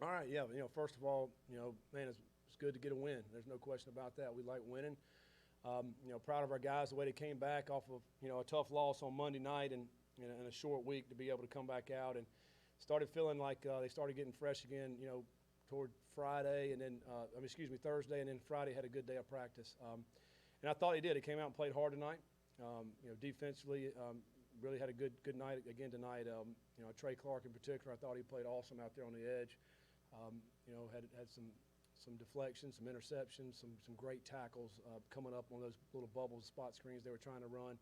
All right, yeah. First of all, man, it's good to get a win. There's no question about that. We like winning. Proud of our guys the way they came back off of a tough loss on Monday night and in a short week to be able to come back out and started feeling like they started getting fresh again. Toward Friday and then Thursday and then Friday had a good day of practice. And I thought he did. He came out and played hard tonight. Defensively, really had a good night again tonight. Trey Clark in particular, I thought he played awesome out there on the edge. Had some deflections, some interceptions, some great tackles coming up on those little bubbles, spot screens they were trying to run.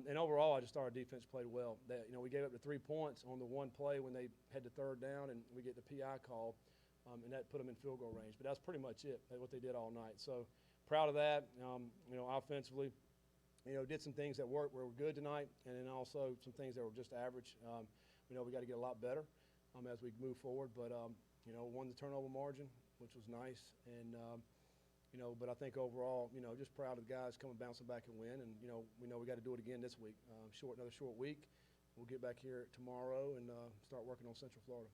And overall, I just thought our defense played well. We gave up the 3 points on the one play when they had the third down, and we get the PI call, and that put them in field goal range. But that's pretty much it, what they did all night. So proud of that. Offensively, did some things that were good tonight, and then also some things that were just average. We got to get a lot better as we move forward. But won the turnover margin, which was nice, and but I think overall, just proud of the guys bouncing back and win, and we know we got to do it again this week. Another short week. We'll get back here tomorrow and start working on Central Florida.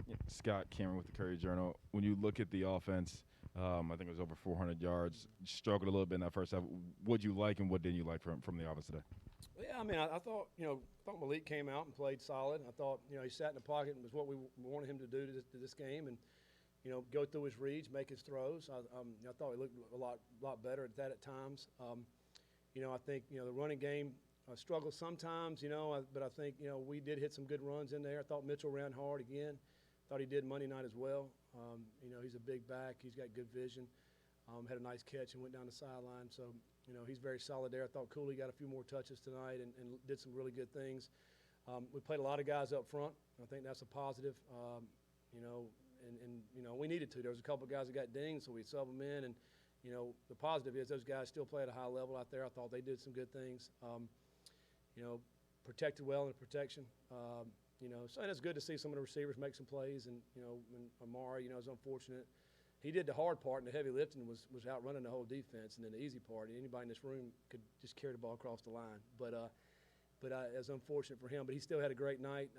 Yeah, Scott Cameron with the Courier Journal. When you look at the offense, I think it was over 400 yards. Struggled a little bit in that first half. What did you like and what didn't you like from the offense today? Yeah, I thought Malik came out and played solid. I thought he sat in the pocket and was what we wanted him to do to this game, and go through his reads, make his throws. I thought he looked a lot better at that at times. I think the running game struggled sometimes. But I think we did hit some good runs in there. I thought Mitchell ran hard again. Thought he did Monday night as well. He's a big back. He's got good vision. Had a nice catch and went down the sideline. So, he's very solid there. I thought Cooley got a few more touches tonight and did some really good things. We played a lot of guys up front. I think that's a positive. We needed to. There was a couple of guys that got dinged, so we subbed them in. And, the positive is those guys still play at a high level out there. I thought they did some good things. Protected well in the protection. So and it's good to see some of the receivers make some plays. And, and Amari, is unfortunate. He did the hard part, and the heavy lifting was outrunning the whole defense. And then the easy part, anybody in this room could just carry the ball across the line. But it's unfortunate for him. But he still had a great night.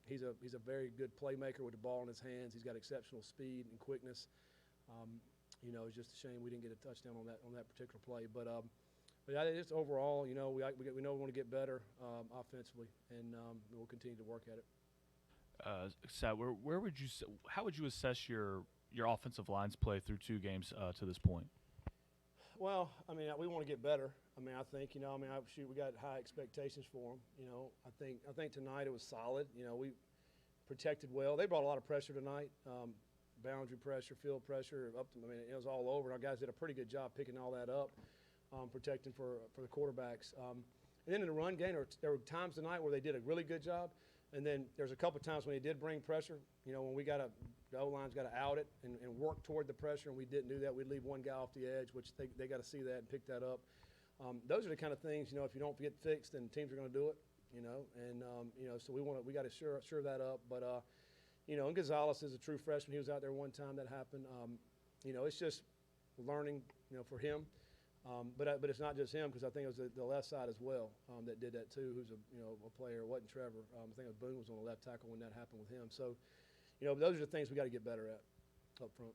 He's a very good playmaker with the ball in his hands. He's got exceptional speed and quickness. It's just a shame we didn't get a touchdown on that particular play. But just overall, we know we want to get better offensively, and we'll continue to work at it. Sat, how would you assess your offensive line's play through 2 games to this point? Well, we want to get better. I think, we got high expectations for them. I think tonight it was solid. We protected well. They brought a lot of pressure tonight, boundary pressure, field pressure. It was all over. Our guys did a pretty good job picking all that up, protecting for the quarterbacks. And then in the run game, there were times tonight where they did a really good job. And then there's a couple times when they did bring pressure. When the O-line's got to out it and work toward the pressure, and we didn't do that. We'd leave one guy off the edge, which they got to see that and pick that up. Those are the kind of things, if you don't get fixed, then teams are going to do it, And, so we got to sure that up. But, and Gonzalez is a true freshman. He was out there one time that happened. It's just learning, for him. But it's not just him, because I think it was the left side as well that did that too, who's a player. It wasn't Trevor. I think it was Boone was on the left tackle when that happened with him. So, those are the things we got to get better at up front.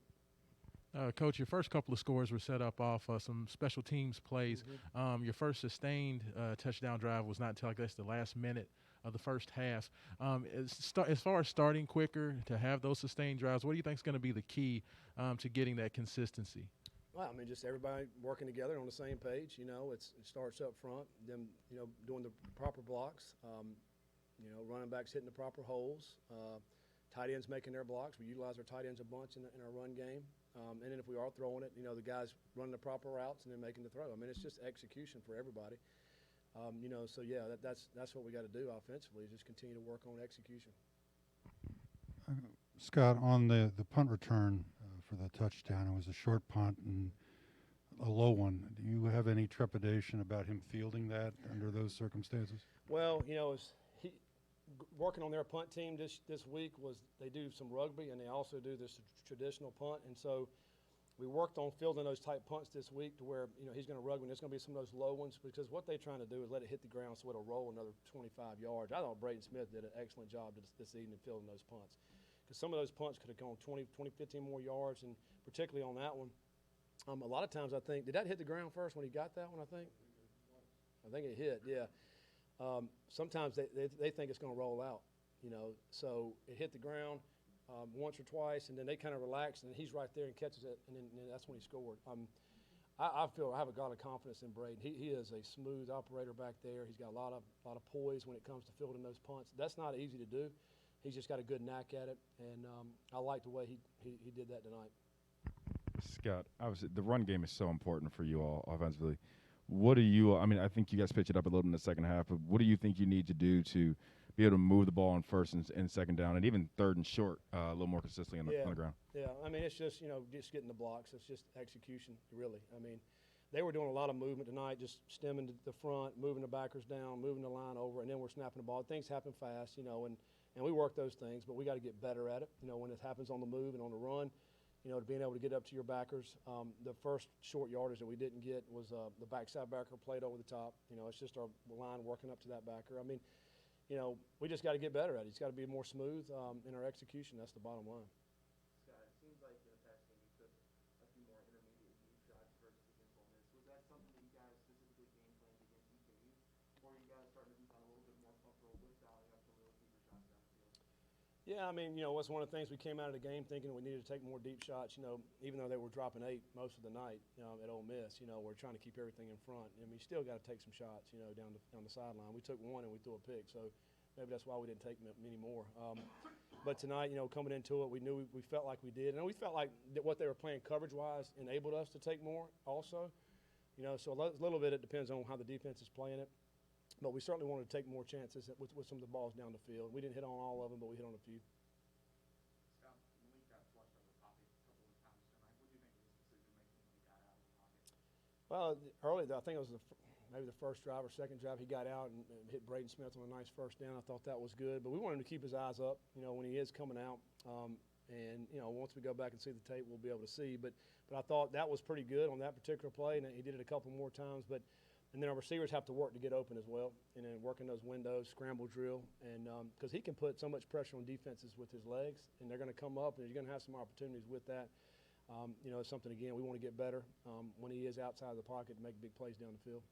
Coach, your first couple of scores were set up off some special teams plays. Mm-hmm. Your first sustained touchdown drive was not until, I guess, the last minute of the first half. As far as starting quicker to have those sustained drives, what do you think is going to be the key to getting that consistency? Well, just everybody working together on the same page. It starts up front, them, doing the proper blocks, running backs hitting the proper holes, tight ends making their blocks. We utilize our tight ends a bunch in our run game. And then if we are throwing it, the guys running the proper routes and then making the throw. It's just execution for everybody. So, yeah, that's what we got to do offensively, is just continue to work on execution. Scott, on the punt return for the touchdown, it was a short punt and a low one. Do you have any trepidation about him fielding that under those circumstances? Well, working on their punt team this week was they do some rugby and they also do this traditional punt. And so, we worked on fielding those tight punts this week to where, he's going to rug me. There's going to be some of those low ones because what they're trying to do is let it hit the ground so it'll roll another 25 yards. I thought Braden Smith did an excellent job this evening fielding those punts because some of those punts could have gone 20, 15 more yards, and particularly on that one. A lot of times I think, did that hit the ground first when he got that one, I think? I think it hit, yeah. Sometimes they think it's going to roll out, so it hit the ground once or twice, and then they kind of relax, and he's right there and catches it, and then that's when he scored. I have a lot of confidence in Braden. He is a smooth operator back there. He's got a lot of poise when it comes to fielding those punts. That's not easy to do. He's just got a good knack at it, and I like the way he did that tonight. Scott, obviously the run game is so important for you all offensively. What do you? I mean, I think you guys pitched it up a little in the second half, but what do you think you need to do to be able to move the ball on first and second down, and even third and short a little more consistently on the ground? Yeah, I mean, it's just, just getting the blocks. It's just execution, really. I mean, they were doing a lot of movement tonight, just stemming the front, moving the backers down, moving the line over, and then we're snapping the ball. Things happen fast, and we work those things, but we got to get better at it, when it happens on the move and on the run, to being able to get up to your backers. The first short yardage that we didn't get was the backside backer played over the top. It's just our line working up to that backer. I mean, we just got to get better at it. It's got to be more smooth in our execution. That's the bottom line. Scott, it seems like in the past game you took a few more intermediate deep shots versus against Ole Miss. Was that something that you guys specifically game planned against EKU, or are you guys starting to become a little bit more comfortable with dialing up some of those deeper shots down the field? Yeah, I mean, what's one of the things we came out of the game thinking we needed to take more deep shots. Even though they were dropping 8 most of the night at Ole Miss, we're trying to keep everything in front. I mean, you still got to take some shots, down the sideline. We took one and we threw a pick, so maybe that's why we didn't take many more. But tonight, coming into it, we knew we felt like we did, and we felt like what they were playing coverage-wise enabled us to take more also. So a little bit it depends on how the defense is playing it. But we certainly wanted to take more chances with some of the balls down the field. We didn't hit on all of them, but we hit on a few. Scott, Malik got flushed out of the pocket a couple of times tonight. What do you think of his decision-making when he got out of the pocket? Well, early, I think it was maybe the first drive or second drive, he got out and hit Braden Smith on a nice first down. I thought that was good. But we want him to keep his eyes up, when he is coming out. And once we go back and see the tape, we'll be able to see. But I thought that was pretty good on that particular play, and he did it a couple more times. And then our receivers have to work to get open as well, and then working those windows, scramble drill, and because he can put so much pressure on defenses with his legs, and they're going to come up, and you're going to have some opportunities with that. It's something, again, we want to get better when he is outside of the pocket to make big plays down the field.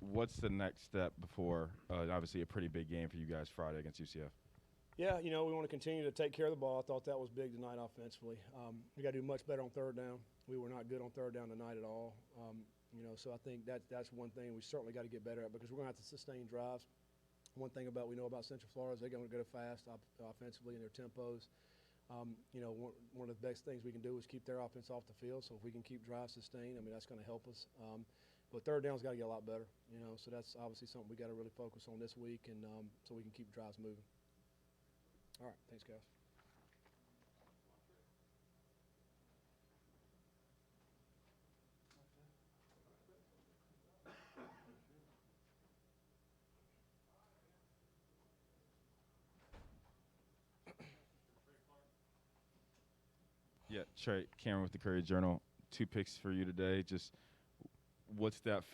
What's the next step before, obviously, a pretty big game for you guys Friday against UCF? Yeah, we want to continue to take care of the ball. I thought that was big tonight offensively. We got to do much better on third down. We were not good on third down tonight at all. So I think that's one thing we certainly got to get better at because we're going to have to sustain drives. One thing we know about Central Florida is they're going to go fast offensively in their tempos. One of the best things we can do is keep their offense off the field. So if we can keep drives sustained, that's going to help us. But third down's got to get a lot better. So that's obviously something we got to really focus on this week, and so we can keep drives moving. All right, thanks, guys. Yeah, Trey, Cameron with the Courier Journal. 2 picks for you today. Just what's that